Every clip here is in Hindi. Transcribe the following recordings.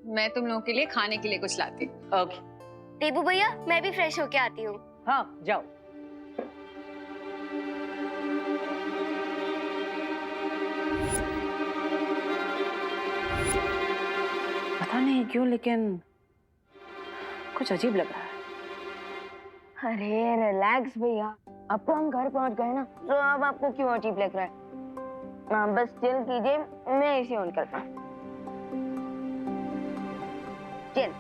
मैं तुम लोगों के लिए खाने के लिए कुछ लाती हूँ। ओके। टीबू भैया मैं भी फ्रेश होके आती हूँ। हाँ जाओ। पता नहीं क्यों लेकिन कुछ अजीब लग रहा है। अरे रिलैक्स भैया, अब तो हम घर पहुंच गए ना, तो अब आपको क्यों अजीब लग रहा है? बस चिल कीजिए, मैं इसे ऑन करता हूँ। चिल।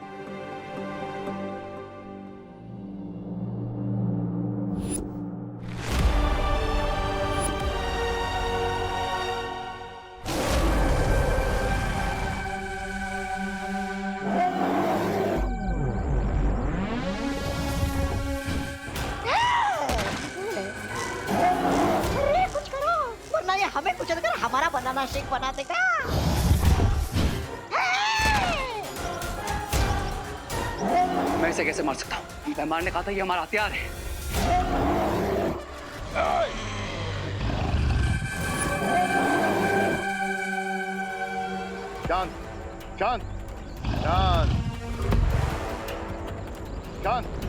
हमें कुछ अगर हमारा बनाना शेक बना देगा। मैं इसे कैसे मार सकता हूँ? मेहमान ने कहा था ये हमारा हथियार है। शांत, शांत, शांत, शांत।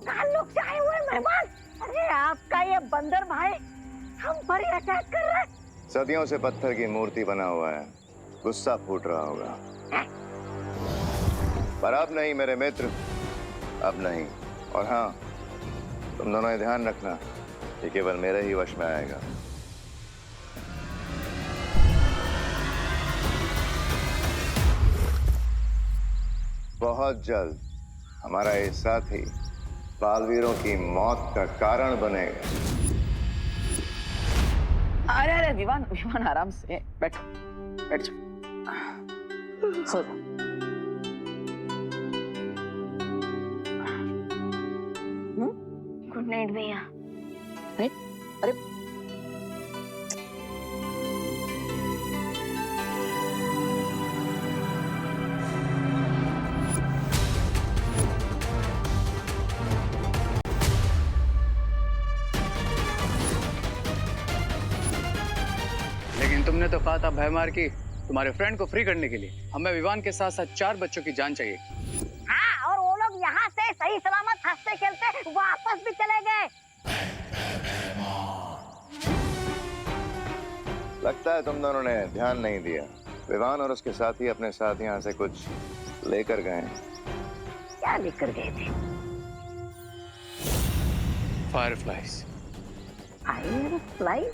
ताल्लुक से आए हुए मेहमान, अरे आपका ये बंदर भाई हम पर अटैक कर रहा है। सदियों से पत्थर की मूर्ति बना हुआ है, गुस्सा फूट रहा होगा। पर अब नहीं मेरे मित्र, अब नहीं। और हाँ, तुम दोनों ये ध्यान रखना, ये केवल मेरे ही वश में आएगा। बहुत जल्द हमारा ये साथी बालवीरों की मौत का कारण बनेगा। अरे अरे विवान विवान आराम से बैठो, बैठ जाओ, सो जाओ। गुड नाइट भैया। नहीं, अरे लेकिन तुमने तो कहा था भयमार की तुम्हारे फ्रेंड को फ्री करने के लिए हमें विवान के साथ साथ 4 बच्चों की जान चाहिए। हाँ, और वो लोग यहाँ से सही सलामत हंसते खेलते वापस भी चले गए। लगता है तुम दोनों ने ध्यान नहीं दिया। विवान और उसके साथी अपने साथ यहाँ से कुछ लेकर गए हैं। क्या लेकर गए थे? फायरफ्लाइज। फायरफ्लाई?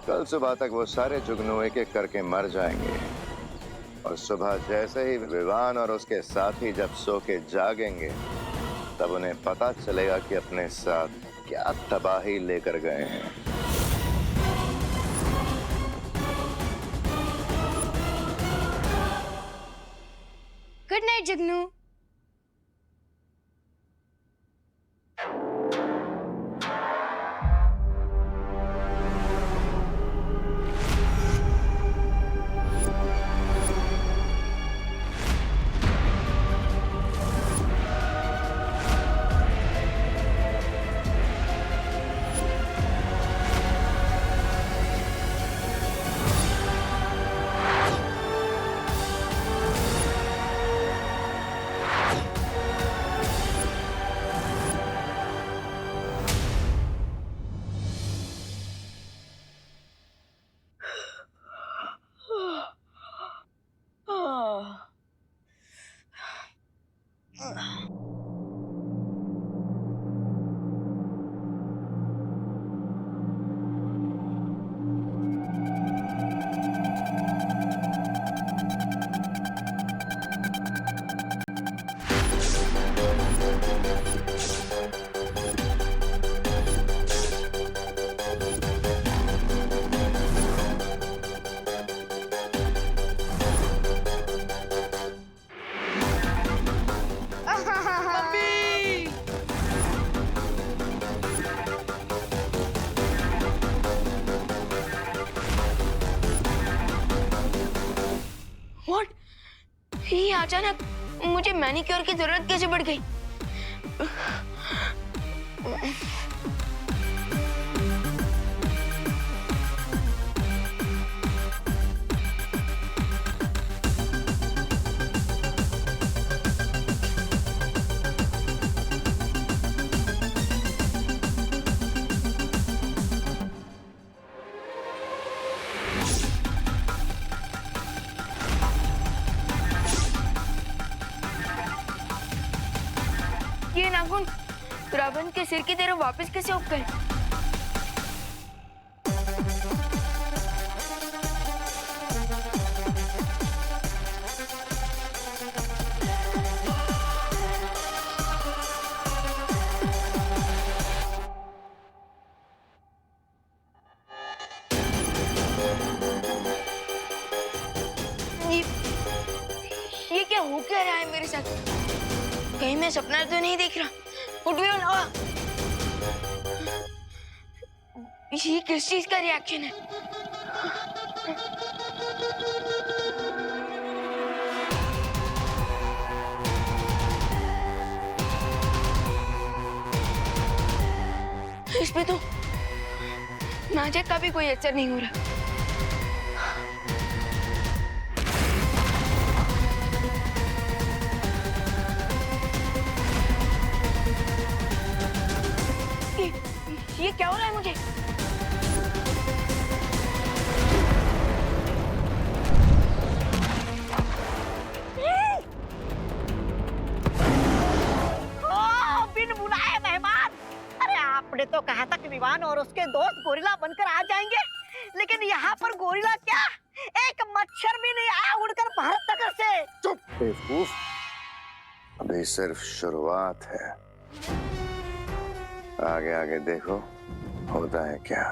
कल सुबह तक वो सारे जुगनू एक एक करके मर जाएंगे, और सुबह जैसे ही विवान और उसके साथी जब सो के जागेंगे, तब उन्हें पता चलेगा कि अपने साथ क्या तबाही लेकर गए हैं। गुड नाइट जुगनू। ये अचानक मुझे मैनिक्योर की जरूरत कैसे पड़ गई? बन के सिर की तरह वापस कैसे उठ गए? ये क्या हो क्या रहा है मेरे साथ? कहीं मैं सपना तो नहीं देख रहा? उठ भी ना। ये किस चीज का रिएक्शन है? इस पे तो नाजक का भी कोई असर नहीं हो रहा। ये क्या हो रहा है मुझे? बिन बुलाए मेहमान। अरे आपने तो कहा था कि विवान और उसके दोस्त गोरिल्ला बनकर आ जाएंगे, लेकिन यहाँ पर गोरिल्ला क्या, एक मच्छर भी नहीं आया उड़कर भारत नगर से। चुप बेवकूफ, अभी सिर्फ शुरुआत है, आगे आगे देखो होता है क्या।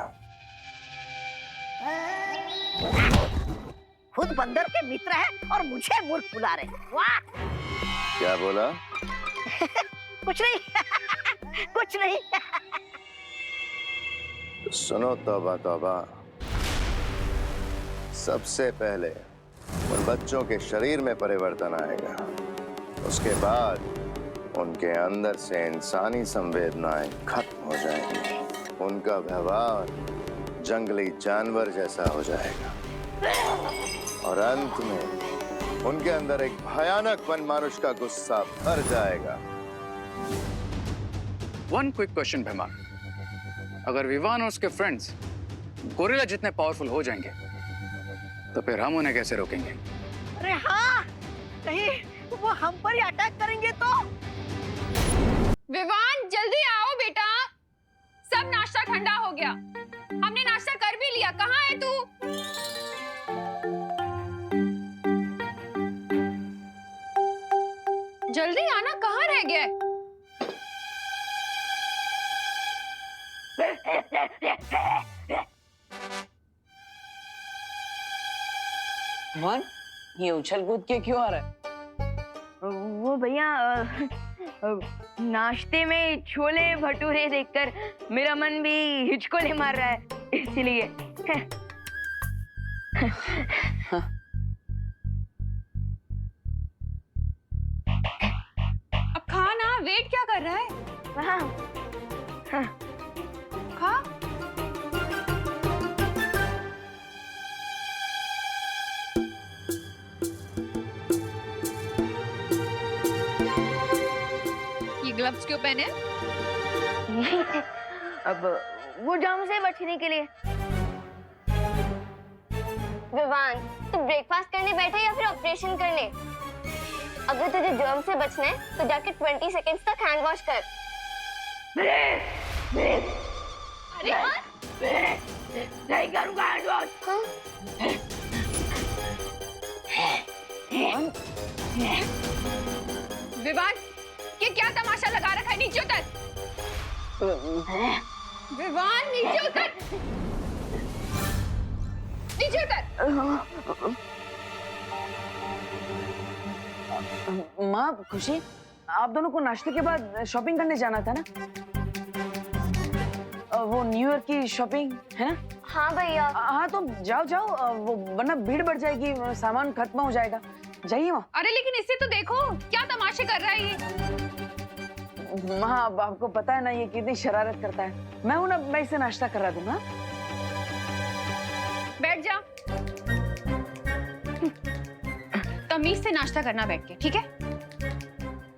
खुद बंदर के मित्र है और मुझे मूर्ख बुला रहे। वाह! क्या बोला? कुछ नहीं कुछ नहीं। सुनो तौबा तौबा, सबसे पहले उन बच्चों के शरीर में परिवर्तन आएगा, उसके बाद उनके अंदर से इंसानी संवेदनाएं खत्म हो जाएंगी, उनका व्यवहार जंगली जानवर जैसा हो जाएगा और अंत में उनके अंदर एक भयानक वनमानुष का गुस्सा भर जाएगा। वन क्विक क्वेश्चन भैमा, अगर विवान और उसके फ्रेंड्स गोरिल्ला जितने पावरफुल हो जाएंगे तो फिर हम उन्हें कैसे रोकेंगे? अरे हाँ, कहीं वो हम पर ही अटैक करेंगे तो? विवान जल्दी आओ बेटा, सब नाश्ता ठंडा हो गया। हमने नाश्ता कर भी लिया, कहाँ है तू? जल्दी आना, कहाँ रह गया? वन, ये उछल कूद के क्यों आ रहा है? वो भैया नाश्ते में छोले भटूरे देखकर मेरा मन भी हिचकोले मार रहा है, इसलिए। अब खा ना, वेट क्या कर रहा है? हाँ, हाँ। खा। ये ग्लव्स क्यों पहने? अब वो जर्म से बचने के लिए। विवान, तू ब्रेकफास्ट करने बैठा या फिर ऑपरेशन करने? अगर तुझे जर्म से बचना है तो जाके 20 सेकंड्स तक हैंड वॉश कर। अरे नहीं करूंगा हैंड वॉश। विवान, ये क्या तमाशा लगा रखा है? नीचे उतर। विवान नीचे उतर, नीचे उतर। माँ खुशी, आप दोनों को नाश्ते के बाद शॉपिंग करने जाना था ना? वो न्यू ईयर की शॉपिंग है ना? हाँ भैया। हाँ तो जाओ जाओ, वो वरना भीड़ बढ़ जाएगी, सामान खत्म हो जाएगा, जाइए माँ। अरे लेकिन इससे तो देखो क्या तमाशे कर रहा है ये। माँ अब आपको पता है ना ये कितनी शरारत करता है। मैं हूं ना, मैं इसे नाश्ता करा दूंगा। बैठ जा, तमीज से नाश्ता करना बैठ के, ठीक है?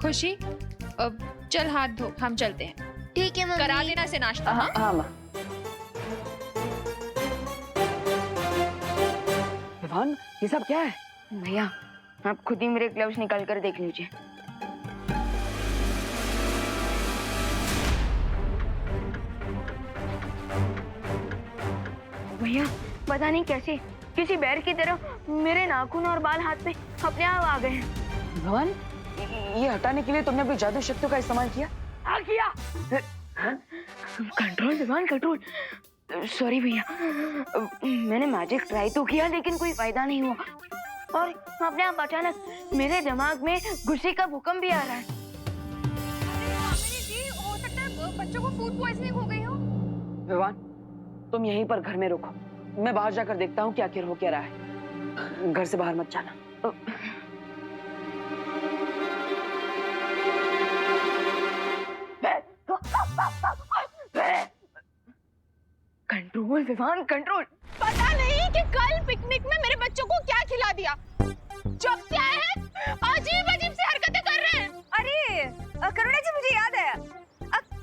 खुशी, अब चल हाथ धो, हम चलते हैं। ठीक है मम्मी। करा देना से नाश्ता। हाँ हाँ माँ। विवान, ये सब क्या है? भैया आप खुद ही मेरे ग्लव्स निकाल कर देख लीजिए। भैया पता नहीं कैसे किसी बैर की तरह मेरे नाखून और बाल हाथ पे अपने आप आ गए हैं। भगवान, ये हटाने के लिए तुमने भी जादू शक्तियों का इस्तेमाल किया? हाँ किया। Control Vivaan control. सॉरी भैया, मैंने मैजिक ट्राई तो किया लेकिन कोई फायदा नहीं हुआ और अपने आप अचानक मेरे दिमाग में गुस्से का भूकंप भी आ रहा है। जी हो सकता है बच्चों को फूड पॉइजनिंग हो गई हो। विवान, तुम यहीं पर घर में रुको, मैं बाहर जाकर देखता हूँ क्या आखिर हो क्या रहा है। घर से बाहर मत जाना। Control Vivaan control. पता नहीं कि कल पिकनिक में मेरे बच्चों को क्या खिला दिया। जब से आए हैं अजीब अजीब सी हरकतें कर रहे हैं। अरे करुणा जी, मुझे याद है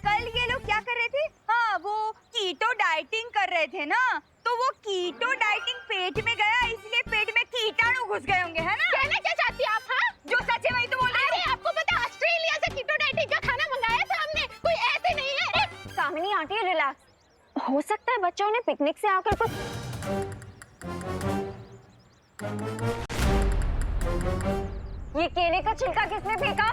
कल ये लोग क्या कर रहे थे? हाँ, वो कीटो डाइटिंग कर रहे थे ना, तो वो कीटो डाइटिंग पेट में गया, इसलिए पेट में कीटाणु घुस गए होंगे, है ना? कहना क्या चाहती हैं आप? हाँ, जो सच है वही तो बोल रही हूँ। अरे आपको पता ऑस्ट्रेलिया से कीटो डाइटिंग का खाना मंगाया था हमने, कोई ऐसे नहीं है। कामिनी आंटी रिलैक्स, हो सकता है बच्चों ने पिकनिक से आकर कुछ ये केले का छिलका किसने फेंका?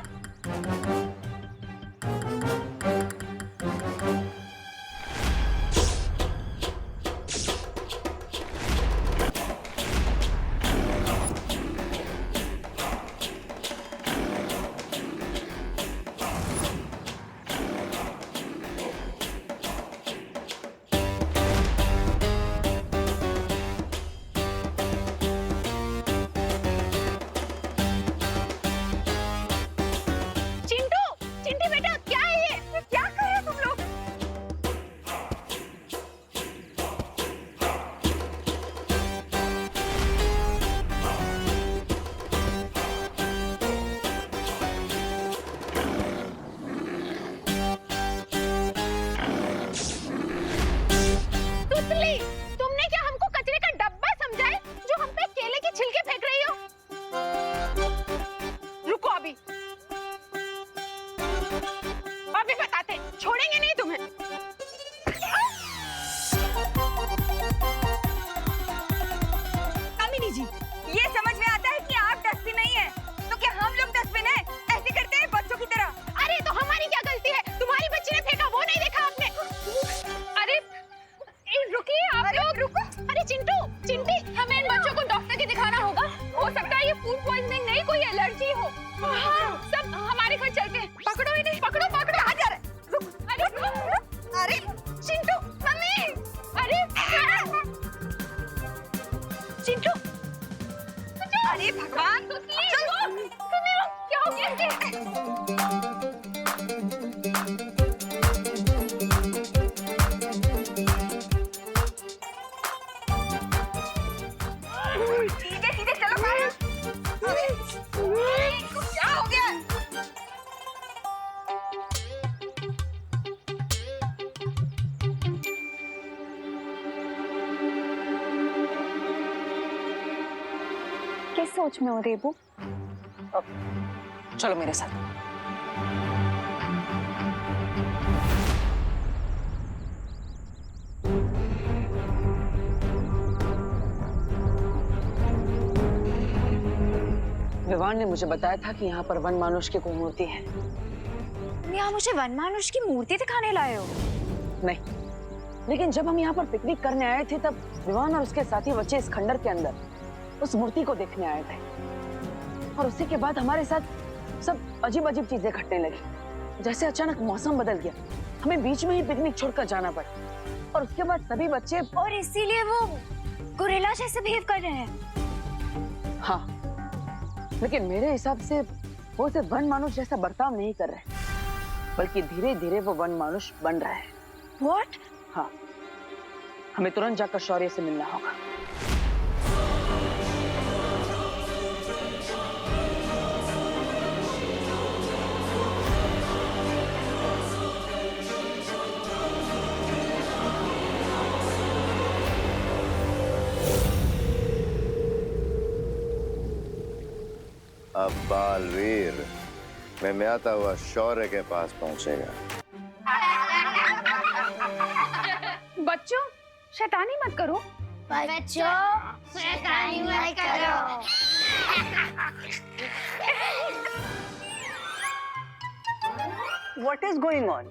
चिंटी बेटा, क्या है ये? क्या कर रहे हो तुम लोग? तुतली, तुमने क्या हमको कचरे का डब्बा समझा है जो हम पे केले के छिलके फेंक रही हो? रुको अभी बताते, छोड़ेंगे नहीं तुम्हें। कामिनी जी, ये समझ में आता है कि आप डस्टबिन नहीं है, तो क्या हम लोग डस्टबिन है? ऐसे करते हैं बच्चों की तरह। अरे तो हमारी क्या गलती है? तुम्हारी बच्ची ने फेंका, वो नहीं देखा आपने? अरे रुकिए आप लोग, रुको। अरे चिंटू, चिंटी, हमें इन बच्चों को डॉक्टर के दिखाना होगा। हो सकता है ये फूड पॉइजनिंग नहीं, कोई एलर्जी हो। हाँ, सब हमारे घर चलते हैं। पकड़ो इन्हें, पकड़ो पकड़ो। कहाँ जा रहे? रुक। अरे अरे चिंटू, मम्मी, अरे चिंटू, अरे भगवान, सुनिए, क्या हो गया इसे? सीधे सीधे चलो बाहर। अरे क्या हो गया? किस सोच में हो रेबू? चलो मेरे साथ। विवान ने मुझे बताया था कि यहाँ पर वन मानुष की कोई मूर्ति है। तुम यहाँ मुझे वन मानुष की मूर्ति दिखाने लाए हो? नहीं, लेकिन जब हम यहाँ पर पिकनिक करने आए थे तब विवान और उसके साथी बच्चे इस खंडर के अंदर उस मूर्ति को देखने आए थे और उसी के बाद हमारे साथ सब अजीब अजीब चीजें घटने लगी। जैसे अचानक मौसम बदल गया, हमें बीच में ही पिकनिक छोड़कर जाना पड़ा और उसके बाद सभी बच्चे और इसीलिए वो गोरिल्ला जैसे बिहेव कर रहे हैं। हाँ, लेकिन मेरे हिसाब से वो सिर्फ वन मानुष जैसा बर्ताव नहीं कर रहे, बल्कि धीरे धीरे वो वन मानुष बन रहा है। What? हाँ, हमें तुरंत जाकर शौर्य से मिलना होगा। अब बालवीर मिमियाता हुआ शौर्य के पास पहुंचेगा। बच्चों, शैतानी मत करो। बच्चों शैतानी मत करो। What is going on?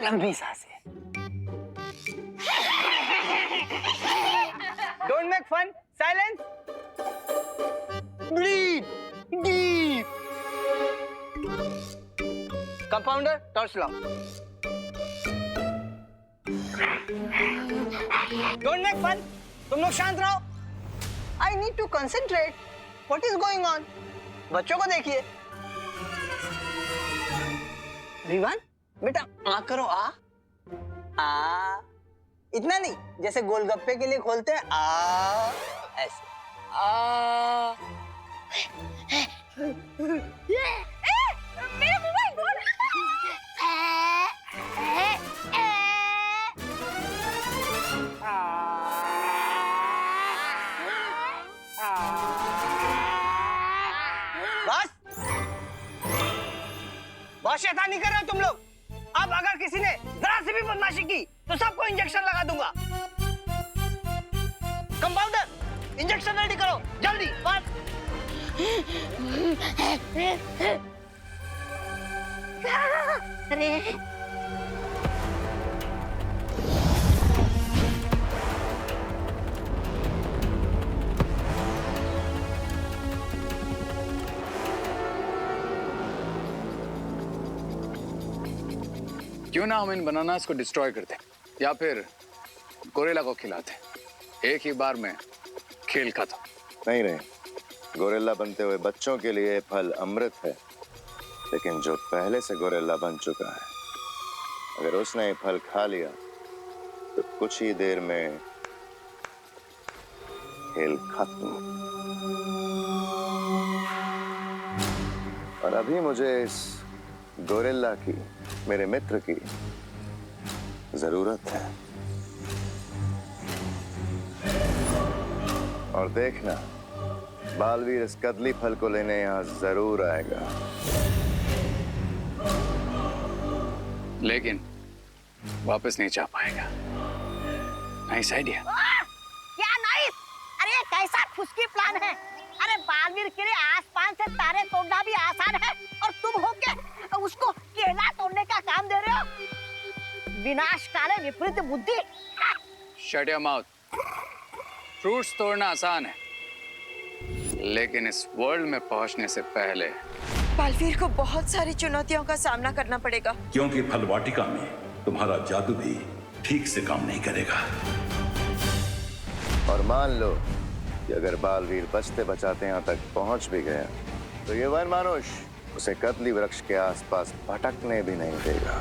लंबी सांसें। Don't make fun. Silence. Breathe deep. Compounder, torch law. Don't make fun. तुम लोग शांत रहो। I need to concentrate. What is going on? बच्चों को देखिए। विवान, बेटा आ करो आ। इतना नहीं, जैसे गोलगप्पे के लिए खोलते हैं आ, ऐसे आ। मेरा मोबाइल बस बहुत शैतानी कर रहे हो तुम लोग। अब अगर किसी ने जरा सी भी बदमाशी की तो सबको इंजेक्शन लगा दूंगा। कंपाउंडर, इंजेक्शन रेडी करो जल्दी। बस अरे क्यों ना हम इन बनानास को डिस्ट्रॉय करते या फिर गोरिल्ला को खिलाते। एक ही बार में खेल खत्म। नहीं रहे, गोरिल्ला बनते हुए बच्चों के लिए फल अमृत है, लेकिन जो पहले से गोरिल्ला बन चुका है, अगर उसने ये फल खा लिया तो कुछ ही देर में खेल खत्म। और अभी मुझे इस गोरिल्ला की, मेरे मित्र की जरूरत है। और देखना, बालवीर इस कदली फल को लेने यहां जरूर आएगा। लेकिन वापस नहीं जा पाएगा। Nice idea. क्या नाइस? अरे ये कैसा खुशकी प्लान है? अरे बालवीर के लिए आसमान से तारे तोड़ना भी आसान है और तुम हो के उसको केला तोड़ने का काम दे रहे हो? विनाशकाले विपरीत बुद्धि। Shut your mouth. फ्रूट्स तोड़ना आसान है, लेकिन इस वर्ल्ड में पहुंचने से पहले बालवीर को बहुत सारी चुनौतियों का सामना करना पड़ेगा। क्योंकि फल वाटिका में तुम्हारा जादू भी ठीक से काम नहीं करेगा। और मान लो कि अगर बालवीर बचते बचाते यहाँ तक पहुंच भी गया तो ये वन मानुष उसे कदली वृक्ष के आसपास भटकने भी नहीं देगा।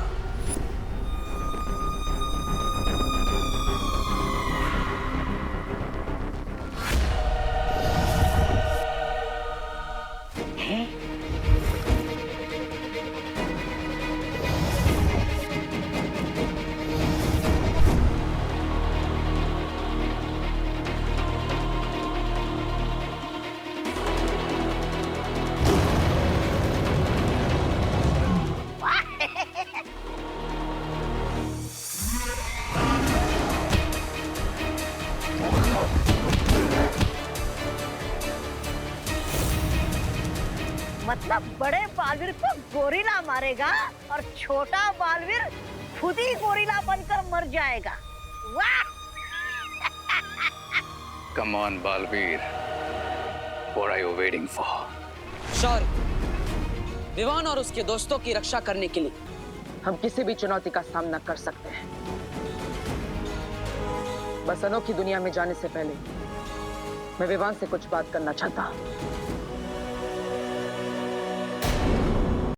मतलब बड़े बालवीर को गोरिल्ला मारेगा और छोटा बालवीर खुद ही गोरिल्ला बनकर मर जाएगा। वाह! Come on Balveer, what are you waiting for? Shaurya, Vivaan और उसके दोस्तों की रक्षा करने के लिए हम किसी भी चुनौती का सामना कर सकते हैं। बस अनोखी दुनिया में जाने से पहले मैं विवान से कुछ बात करना चाहता हूँ।